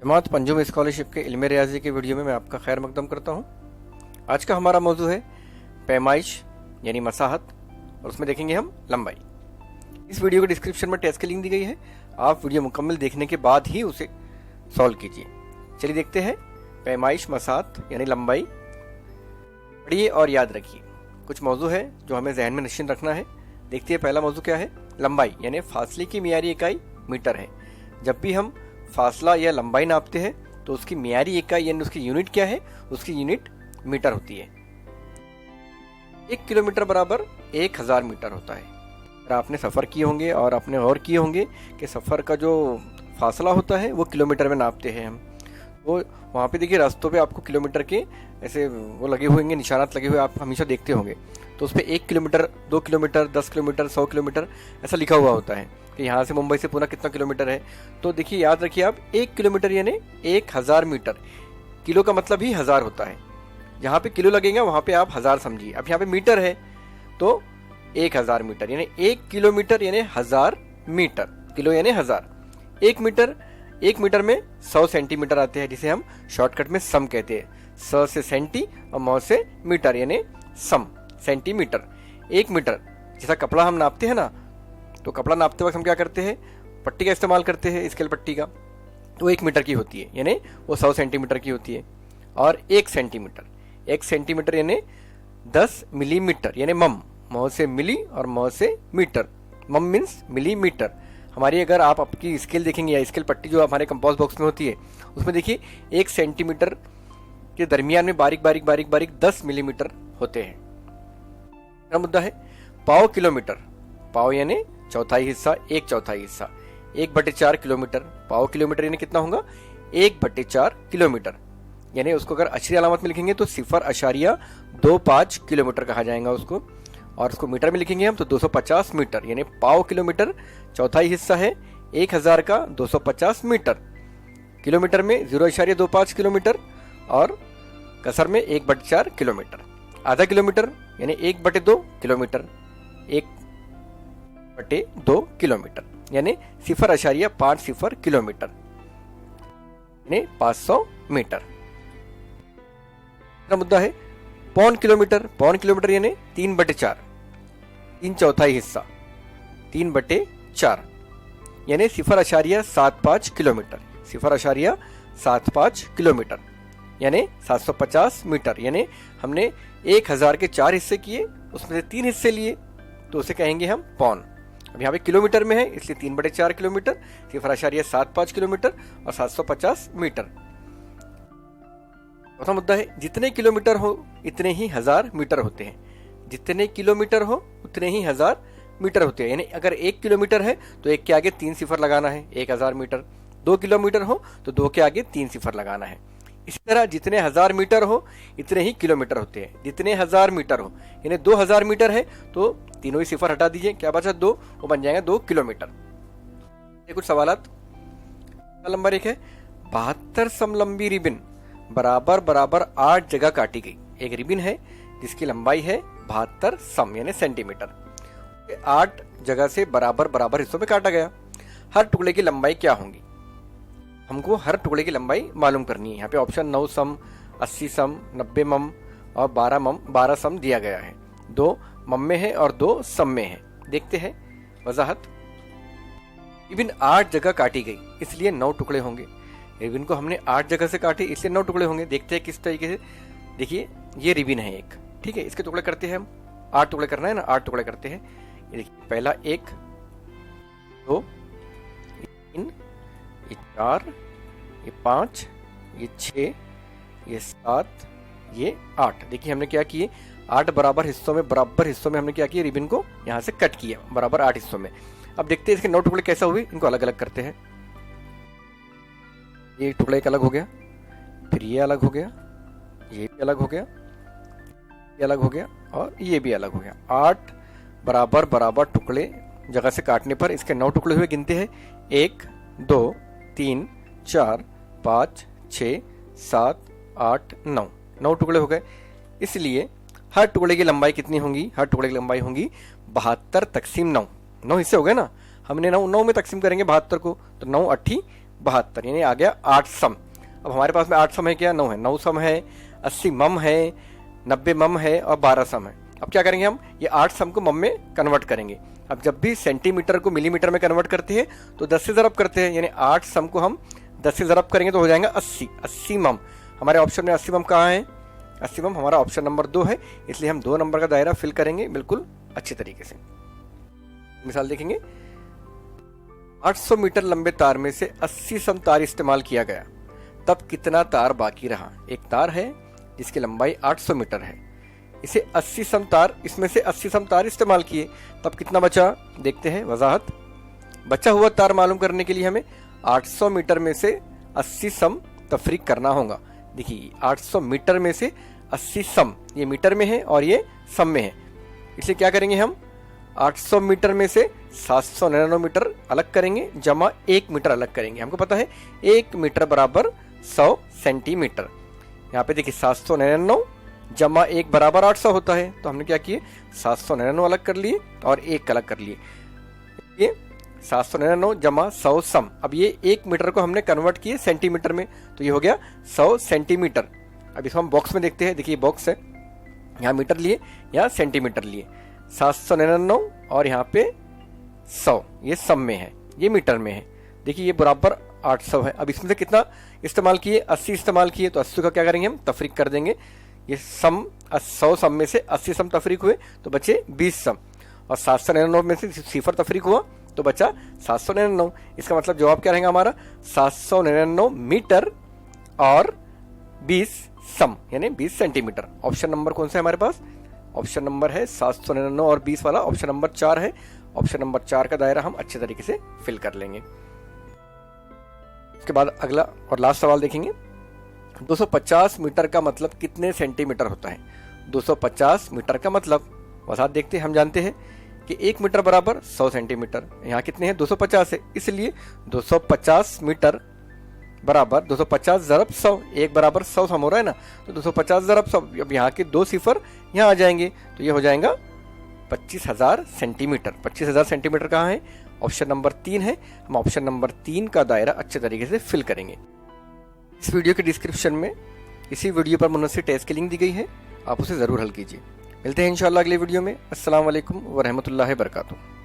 जमात पंजुम scholarship के इल्म रियाजी के वीडियो में मैं आपका खैर मकदम करता हूँ। आज का हमारा मौजू है पैमाइश यानी मसाहत, और उसमें देखेंगे हम लंबाई। इस वीडियो के डिस्क्रिप्शन में टेस्ट की लिंक दी गई है, आप वीडियो मुकम्मल देखने के बाद ही उसे सॉल्व कीजिए। चलिए देखते हैं पैमाइश मसाहत यानी लंबाई। पढ़िए और याद रखिए। कुछ मौजू है जो हमें जहन में नशीन रखना है। देखते हैं पहला मौजू क्या है। लंबाई यानी फासले की मियारी इकाई मीटर है। जब भी हम फासला या लंबाई नापते हैं तो उसकी मियारी इकाई यानी उसकी यूनिट क्या है, उसकी यूनिट मीटर होती है। 1 किलोमीटर बराबर 1000 मीटर होता है। अगर आपने सफ़र किए होंगे और आपने गौर किए होंगे कि सफ़र का जो फासला होता है वो किलोमीटर में नापते हैं हम, तो वहाँ पे देखिए रास्तों पे आपको किलोमीटर के ऐसे वो लगे हुए होंगे, निशानात लगे हुए आप हमेशा देखते होंगे। तो उस पर 1 किलोमीटर, 2 किलोमीटर, 10 किलोमीटर, 100 किलोमीटर ऐसा लिखा हुआ होता है कि यहाँ से मुंबई से पुणे कितना किलोमीटर है। तो देखिए याद रखिए आप, 1 किलोमीटर यानी 1000 मीटर। किलो का मतलब ही 1000 होता है। जहाँ पे किलो लगेगा वहाँ पे आप 1000 समझिए। अब यहाँ पे मीटर है तो 1000 मीटर यानी 1 किलोमीटर यानी 1000 मीटर। किलो यानी 1000। 1 मीटर में 100 सेंटीमीटर आते हैं, जिसे हम शॉर्टकट में सम कहते हैं। 100 से सेंटी और 9 से मीटर यानी सम सेंटीमीटर। 1 मीटर जैसा कपड़ा हम नापते हैं ना, तो कपड़ा नापते वक्त हम क्या करते हैं, पट्टी का इस्तेमाल करते हैं, स्केल पट्टी का। तो 1 मीटर की होती है यानी वो 100 सेंटीमीटर की होती है। और 1 सेंटीमीटर यानी 10 मिलीमीटर यानी मम। म से मिली और म से मीटर। मम मीन्स मिलीमीटर। हमारी अगर आप आपकी स्केल देखेंगे या स्केल पट्टी जो हमारे कंपास बॉक्स में होती है, उसमें देखिए 1 सेंटीमीटर के दरमियान में बारीक बारीक बारीक बारीक 10 मिलीमीटर होते हैं। मेरा मुद्दा है पाव किलोमीटर। पाव यानी चौथाई हिस्सा, 1/4 हिस्सा। 1/4 किलोमीटर। पाव किलोमीटर यानी कितना होगा, 1/4 किलोमीटर। यानी उसको अगर अक्षरी अलामत में लिखेंगे तो 0.25 किलोमीटर कहा जाएगा उसको, और उसको मीटर में लिखेंगे हम तो 250 मीटर। यानी पाव किलोमीटर चौथाई हिस्सा है 1000 का 250 मीटर। किलोमीटर में 0.25 किलोमीटर और कसर में 1/4 किलोमीटर। आधा किलोमीटर यानी 1/2 किलोमीटर। 1/2 किलोमीटर यानी 0.50 किलोमीटर यानी 500 मीटर। मेरा मुद्दा है पौन किलोमीटर। पौन किलोमीटर यानी 3/4, 3/4 हिस्सा, 3/4 यानी 0.75 किलोमीटर। 0.75 किलोमीटर यानी 750 मीटर। यानी हमने 1000 के 4 हिस्से किए, उसमें से 3 हिस्से लिए, तो उसे कहेंगे हम पौन। अब यहाँ पे किलोमीटर में है इसलिए 3/4 किलोमीटर, 0.75 किलोमीटर और 750 मीटर। चौथा मुद्दा है जितने किलोमीटर हो इतने ही 1000 मीटर होते हैं। जितने किलोमीटर हो उतने ही 1000 मीटर होते हैं। यानी अगर 1 किलोमीटर है तो 1 के आगे 3 सिफर लगाना है, 1000 मीटर। 2 किलोमीटर हो तो 2 के आगे 3 सिफर लगाना है। इसी तरह जितने 1000 मीटर हो इतने ही किलोमीटर होते हैं। जितने 1000 मीटर हो यानी 2000 मीटर है तो तीनों ही सिफर हटा दीजिए, क्या बचा 2, वो बन जाएगा 2 किलोमीटर। ये कुछ सवालात। नंबर 1 है 72 समलंबी रिबन बराबर बराबर 8 जगह काटी गई। एक रिबन है जिसकी लंबाई है 72 सम यानी सेंटीमीटर। 8 जगह से बराबर बराबर हिस्सों में काटा गया। हर टुकड़े की लंबाई क्या होगी, हमको हर टुकड़े की लंबाई मालूम करनी है। यहाँ पे ऑप्शन 9 सम, 80 सम, 90 मम और 12 सम दिया गया है। 2 मम में है और 2 सम में है। देखते हैं वजाहत। रिबन 8 जगह काटी गई इसलिए 9 टुकड़े होंगे। रिबन को हमने 8 जगह से काटे इसलिए 9 टुकड़े होंगे। देखते हैं किस तरीके से। देखिए ये रिबन है एक, ठीक है, इसके टुकड़े करते हैं हम। 8 टुकड़े करना है ना, 8 टुकड़े करते हैं। ये देखिए पहला 1, 2, 3, ये 4, ये 5, ये 6, ये 7, ये 8। देखिए हमने क्या किए, 8 बराबर हिस्सों में हमने क्या किया, रिबन को यहाँ से कट किया बराबर 8 हिस्सों में। अब देखते हैं इसके 9 टुकड़े कैसा हुए, इनको अलग अलग करते हैं। ये टुकड़ा एक अलग हो गया, फिर ये अलग हो गया, ये भी अलग हो गया, ये अलग हो गया और ये भी अलग हो गया। 8 बराबर बराबर टुकड़े जगह से काटने पर इसके 9 टुकड़े हुए। गिनते हैं 1, 2, 3, 4, 5, 6, 7, 8, 9। 9 टुकड़े हो गए। इसलिए हर टुकड़े की लंबाई कितनी होंगी, हर टुकड़े की लंबाई होंगी 72 तकसीम 9। 9 हिस्से हो गए ना, हमने 9 में तकसीम करेंगे 72 को, तो 9 8 72, यानी आ गया 8 सम। अब हमारे पास में 8 सम है क्या? 9 है। 9 सम है, 80 मम है, 90 मम है और 12 सम है। अब क्या करेंगे हम? ये 8 सम को मम में कन्वर्ट करेंगे। अब जब भी सेंटीमीटर को मिलीमीटर में कन्वर्ट करते हैं तो 10 से ज़रब करते हैं, यानी 8 सम को हम 10 से ज़रब करेंगे तो हो जाएगा 80। 80 मम। हमारे ऑप्शन में 80 मम कहाँ है? 80 मम हमारा ऑप्शन नंबर 2 है, इसलिए हम 2 नंबर का दायरा फिल करेंगे बिल्कुल अच्छे तरीके से। मिसाल देखेंगे, 800 मीटर लंबे तार में से 80 सम तार इस्तेमाल किया गया, तब कितना तार बाकी रहा? एक तार है जिसकी लंबाई 800 मीटर है, इसे 80 सम तार, इसमें से 80 सम तार इस्तेमाल किए, तब कितना बचा? देखते हैं वजाहत। बचा हुआ तार मालूम करने के लिए हमें 800 मीटर में से 80 सम तफरीक करना होगा। देखिए 800 मीटर में से 80 सम, ये मीटर में है और ये सम में है, इसलिए क्या करेंगे हम? 800 मीटर में से 799 मीटर अलग करेंगे जमा 1 मीटर अलग करेंगे। हमको पता है 1 मीटर बराबर 100 सेंटीमीटर। यहाँ पे देखिए 799 जमा 1 बराबर 800 होता है, तो हमने क्या किए? 799 अलग कर लिए और 1 अलग कर लिए। ये 799 जमा 100 सम। अब ये 1 मीटर को हमने कन्वर्ट किए सेंटीमीटर में, तो ये हो गया 100 सेंटीमीटर। अब इसको हम बॉक्स में देखते हैं। देखिए बॉक्स है, यहाँ मीटर लिए, यहाँ सेंटीमीटर लिए। 799 और यहाँ पे 100, ये सम में है, ये मीटर में है। देखिए ये बराबर 800 है। अब इसमें से कितना इस्तेमाल किए? 80 इस्तेमाल किए, तो 80 का क्या करेंगे हम? तफरीक कर देंगे। ये सम 100 सम में से 80 सम तफरीक हुए तो बचे 20 सम, और 799 में से सिफर तफरीक हुआ तो बचा 799। इसका मतलब जवाब क्या रहेगा हमारा? 799 मीटर और 20 सम, यानी 20 सेंटीमीटर। ऑप्शन नंबर कौन सा है हमारे पास? ऑप्शन नंबर है 799 और 20 वाला, ऑप्शन नंबर 4 है। ऑप्शन नंबर 4 का दायरा हम अच्छे तरीके से फिल कर लेंगे। उसके बाद अगला और लास्ट सवाल देखेंगे। 250 मीटर का मतलब कितने सेंटीमीटर होता है? 250 मीटर का मतलब वजाहत देखते हैं। हम जानते हैं कि 1 मीटर बराबर 100 सेंटीमीटर, यहाँ कितने हैं? 250 है, इसलिए 250 मीटर बराबर 250 ज़रब 100, 1 बराबर 100 सम हो रहा है ना, तो 250 ज़रब 100। अब यहाँ के 2 सिफर यहाँ आ जाएंगे, तो ये हो जाएगा 25,000 सेंटीमीटर। 25,000 सेंटीमीटर कहाँ है? ऑप्शन नंबर 3 है। हम ऑप्शन नंबर 3 का दायरा अच्छे तरीके से फिल करेंगे। इस वीडियो के डिस्क्रिप्शन में इसी वीडियो पर मुनस्सिर टेस्ट की लिंक दी गई है, आप उसे ज़रूर हल कीजिए। मिलते हैं इंशाअल्लाह अगले वीडियो में। अस्सलाम वालेकुम व रहमतुल्लाहि व बरकातुहू।